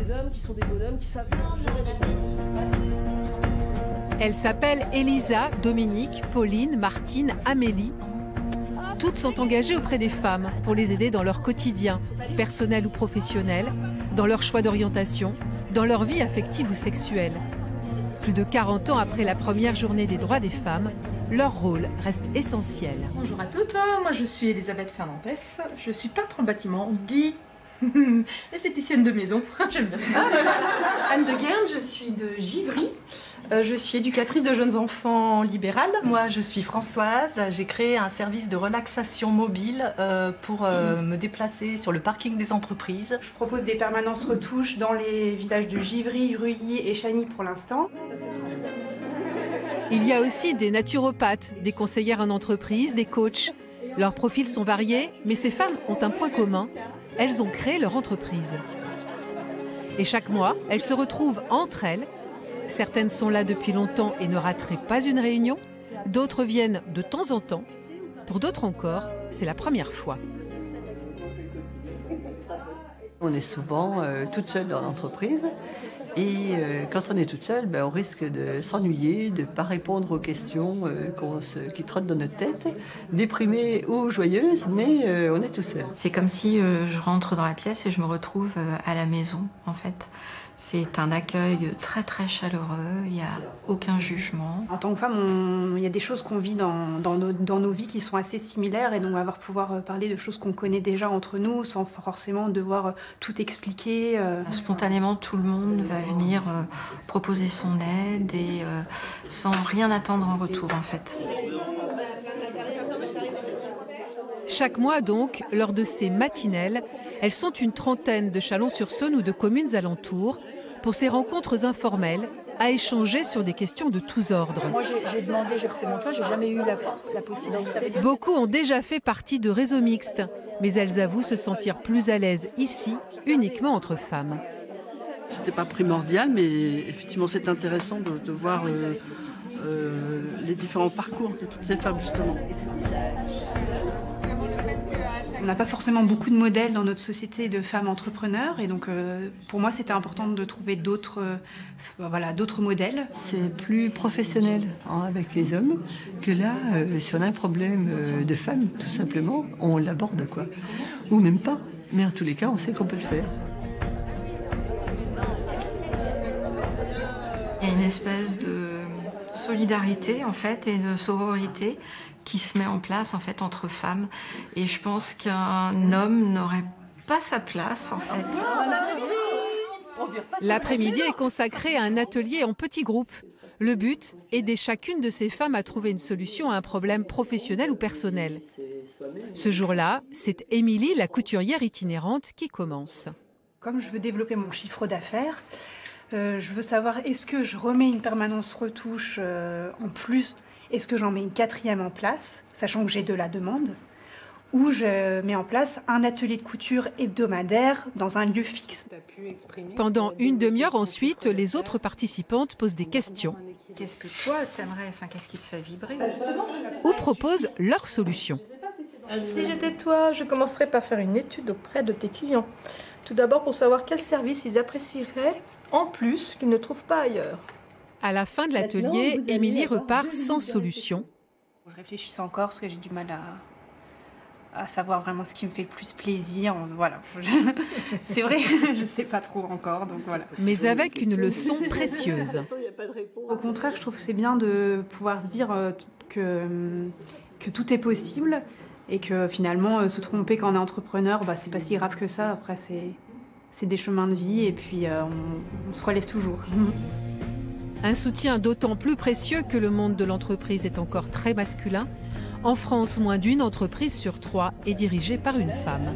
des hommes qui sont des bonhommes, qui savent gérer des conflits. Elles s'appellent Elisa, Dominique, Pauline, Martine, Amélie. Toutes sont engagées auprès des femmes pour les aider dans leur quotidien, personnel ou professionnel, dans leur choix d'orientation, dans leur vie affective ou sexuelle. Plus de 40 ans après la première journée des droits des femmes, leur rôle reste essentiel. Bonjour à toutes, moi je suis Elisabeth Fernandez, je suis peintre en bâtiment, dit esthéticienne de maison, j'aime bien ça. Anne de Guerne, je suis de Givry, je suis éducatrice de jeunes enfants libérales. Moi je suis Françoise, j'ai créé un service de relaxation mobile pour me déplacer sur le parking des entreprises. Je propose des permanences retouches dans les villages de Givry, Reuilly et Chagny pour l'instant. Il y a aussi des naturopathes, des conseillères en entreprise, des coachs. Leurs profils sont variés, mais ces femmes ont un point commun. Elles ont créé leur entreprise. Et chaque mois, elles se retrouvent entre elles. Certaines sont là depuis longtemps et ne rateraient pas une réunion. D'autres viennent de temps en temps. Pour d'autres encore, c'est la première fois. On est souvent toute seule dans l'entreprise. Et quand on est toute seule, on risque de s'ennuyer, de ne pas répondre aux questions qui trottent dans notre tête, déprimée ou joyeuse, mais on est tout seul. C'est comme si je rentre dans la pièce et je me retrouve à la maison, en fait. C'est un accueil très très chaleureux, il n'y a aucun jugement. En tant que femme, il y a des choses qu'on vit dans nos vies qui sont assez similaires et donc on va pouvoir parler de choses qu'on connaît déjà entre nous sans forcément devoir tout expliquer. Spontanément, tout le monde va venir proposer son aide et sans rien attendre en retour en fait. Chaque mois donc, lors de ces matinelles, elles sont une trentaine de Chalon-sur-Saône ou de communes alentours pour ces rencontres informelles à échanger sur des questions de tous ordres. Moi j'ai demandé, j'ai refait mon toit, j'ai jamais eu la possibilité. Beaucoup ont déjà fait partie de réseaux mixtes, mais elles avouent se sentir plus à l'aise ici, uniquement entre femmes. C'était pas primordial, mais effectivement c'est intéressant de voir les différents parcours de toutes ces femmes justement. On n'a pas forcément beaucoup de modèles dans notre société de femmes entrepreneurs et donc pour moi c'était important de trouver d'autres modèles. C'est plus professionnel avec les hommes que là, si on a un problème de femme, tout simplement, on l'aborde quoi. Ou même pas, mais en tous les cas on sait qu'on peut le faire. Il y a une espèce de solidarité en fait et de sororité qui se met en place en fait entre femmes et je pense qu'un homme n'aurait pas sa place en fait. L'après-midi est consacré à un atelier en petits groupes. Le but, aider chacune de ces femmes à trouver une solution à un problème professionnel ou personnel. Ce jour-là, c'est Émilie, la couturière itinérante, qui commence. Comme je veux développer mon chiffre d'affaires, je veux savoir est-ce que je remets une permanence retouche en plus. Est-ce que j'en mets une quatrième en place, sachant que j'ai de la demande, ou je mets en place un atelier de couture hebdomadaire dans un lieu fixe. Pendant une demi-heure ensuite, les autres participantes posent des questions. Qu'est-ce que toi t'aimerais, qu'est-ce qui te fait vibrer? Ou proposent leurs solutions. Si j'étais toi, je commencerais par faire une étude auprès de tes clients. Tout d'abord pour savoir quels services ils apprécieraient en plus qu'ils ne trouvent pas ailleurs. À la fin de l'atelier, Émilie repart sans solution. Je réfléchis encore parce que j'ai du mal à savoir vraiment ce qui me fait le plus plaisir. Voilà. C'est vrai, je ne sais pas trop encore. Donc voilà. Mais avec une leçon précieuse. Au contraire, je trouve que c'est bien de pouvoir se dire que tout est possible et que finalement, se tromper quand on est entrepreneur, c'est pas si grave que ça. Après, c'est des chemins de vie et puis on se relève toujours. Un soutien d'autant plus précieux que le monde de l'entreprise est encore très masculin. En France, moins d'une entreprise sur 3 est dirigée par une femme.